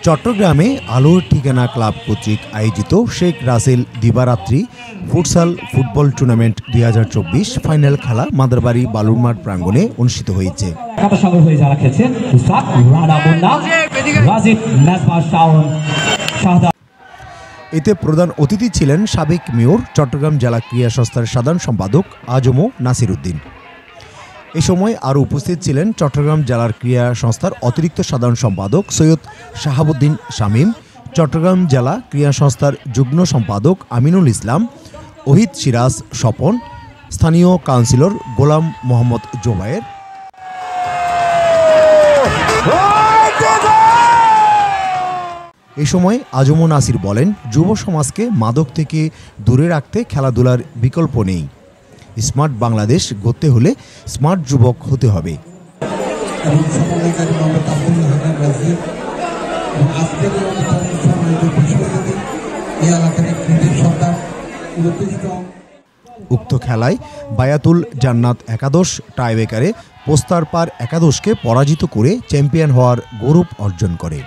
চট্টগ্রামে আলোর ঠিকানা ক্লাব কর্তৃক আয়োজিত শেখ রাসেল দিবারাত্রি ফুটসাল ফুটবল টুর্নামেন্ট 2024 ফাইনাল খেলা মাদারবাড়ি বালুরমাঠ প্রাঙ্গণে অনুষ্ঠিত হয়েছে। এতে প্রধান অতিথি ছিলেন সাবেক মেয়র চট্টগ্রাম জেলা ক্রীড়া সংস্থার সাধারণ সম্পাদক আজম নাসির উদ্দিন। এ সময় আরও উপস্থিত ছিলেন চট্টগ্রাম জেলার ক্রীড়া সংস্থার অতিরিক্ত সাধারণ সম্পাদক সৈয়দ শাহাবুদ্দিন শামীম, চট্টগ্রাম জেলা ক্রীড়া সংস্থার যুগ্ম সম্পাদক আমিনুল ইসলাম, ওহিদ সিরাজ স্বপন, স্থানীয় কাউন্সিলর গোলাম মোহাম্মদ জোবায়ের। এ সময় আজম নাসির বলেন, যুব সমাজকে মাদক থেকে দূরে রাখতে খেলাধুলার বিকল্প নেই। স্মার্ট বাংলাদেশ গড়তে হলে স্মার্ট যুবক হতে হবে। উক্ত খেলায় বায়াতুল জান্নাত একাদশ টাইব্রেকারে পোস্তার পার একাদশকে পরাজিত করে চ্যাম্পিয়ন হওয়ার গৌরব অর্জন করে।